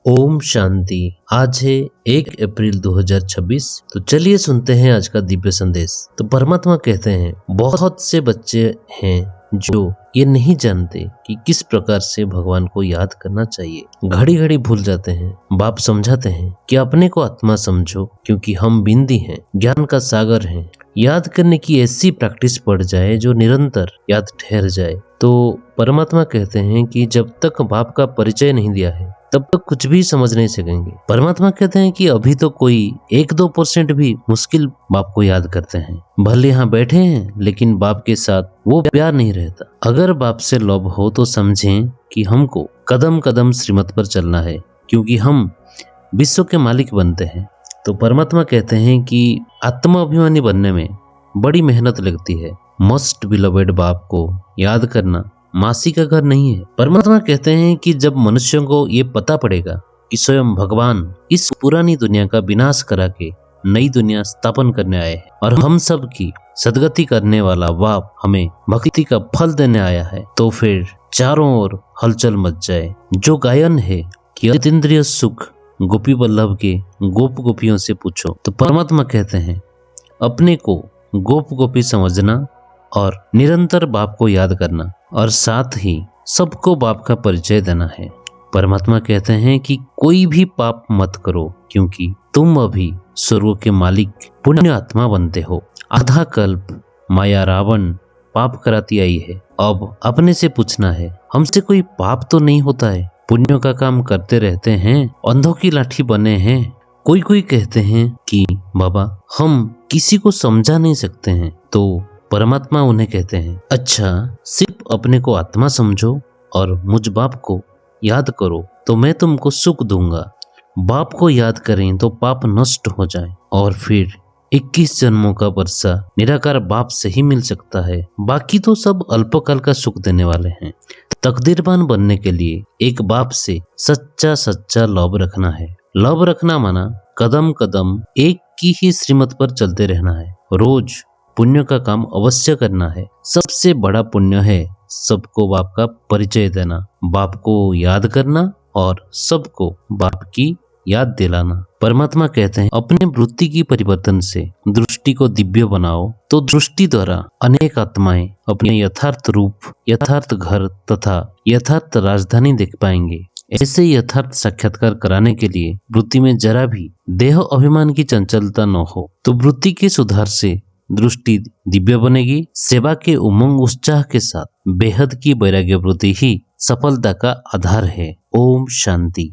ओम शांति। आज है 1 अप्रैल 2026। तो चलिए सुनते हैं आज का दिव्य संदेश। तो परमात्मा कहते हैं, बहुत से बच्चे हैं जो ये नहीं जानते कि किस प्रकार से भगवान को याद करना चाहिए। घड़ी घड़ी भूल जाते हैं। बाप समझाते हैं कि अपने को आत्मा समझो, क्योंकि हम बिंदी हैं, ज्ञान का सागर हैं। याद करने की ऐसी प्रैक्टिस पड़ जाए जो निरंतर याद ठहर जाए। तो परमात्मा कहते हैं कि जब तक बाप का परिचय नहीं दिया है तब तक कुछ भी समझ नहीं सकेंगे। परमात्मा कहते हैं कि अभी तो कोई 1-2% भी मुश्किल बाप को याद करते हैं। भले यहाँ बैठे हैं, लेकिन बाप के साथ वो प्यार नहीं रहता। अगर बाप से लोभ हो तो समझें कि हमको कदम कदम श्रीमत पर चलना है, क्योंकि हम विश्व के मालिक बनते हैं। तो परमात्मा कहते हैं कि आत्मा अभिमानी बनने में बड़ी मेहनत लगती है। मोस्ट बिलोवेड बाप को याद करना मासी का घर नहीं है। परमात्मा कहते हैं कि जब मनुष्यों को ये पता पड़ेगा कि स्वयं भगवान इस पुरानी दुनिया का विनाश करा के नई दुनिया स्थापन करने आए हैं और हम सब की सदगति करने वाला बाप हमें भक्ति का फल देने आया है, तो फिर चारों ओर हलचल मच जाए। जो गायन है कि अतीन्द्रिय सुख गोपी वल्लभ के गोप गोपियों से पूछो। तो परमात्मा कहते हैं, अपने को गोप गोपी समझना और निरंतर बाप को याद करना और साथ ही सबको बाप का परिचय देना है। परमात्मा कहते हैं कि कोई भी पाप मत करो, क्योंकि तुम अभी स्वर्ग के मालिक पुण्य आत्मा बनते हो। आधा कल्प माया रावण पाप कराती आई है। अब अपने से पूछना है, हमसे कोई पाप तो नहीं होता है? पुण्यों का काम करते रहते हैं, अंधों की लाठी बने हैं। कोई कहते हैं कि बाबा हम किसी को समझा नहीं सकते हैं। तो परमात्मा उन्हें कहते हैं, अच्छा सिर्फ अपने को आत्मा समझो और मुझ बाप को याद करो तो मैं तुमको सुख दूंगा। बाप को याद करें तो पाप नष्ट हो जाए और फिर 21 जन्मों का वर्षा निराकार बाप से ही मिल सकता है। बाकी तो सब अल्पकाल का सुख देने वाले हैं। तकदीरवान बनने के लिए एक बाप से सच्चा लव रखना है। लव रखना माना कदम कदम एक की ही श्रीमत पर चलते रहना है। रोज पुण्य का काम अवश्य करना है। सबसे बड़ा पुण्य है सबको बाप का परिचय देना, बाप को याद करना और सबको बाप की याद दिलाना। परमात्मा कहते हैं, अपने वृत्ति की परिवर्तन से दृष्टि को दिव्य बनाओ तो दृष्टि द्वारा अनेक आत्माएं अपने यथार्थ रूप, यथार्थ घर तथा यथार्थ राजधानी देख पाएंगे। ऐसे यथार्थ साक्षात्कार कराने के लिए वृत्ति में जरा भी देह अभिमान की चंचलता न हो तो वृत्ति के सुधार से दृष्टि दिव्य बनेगी। सेवा के उमंग उत्साह के साथ बेहद की वैराग्य वृत्ति ही सफलता का आधार है। ओम शांति।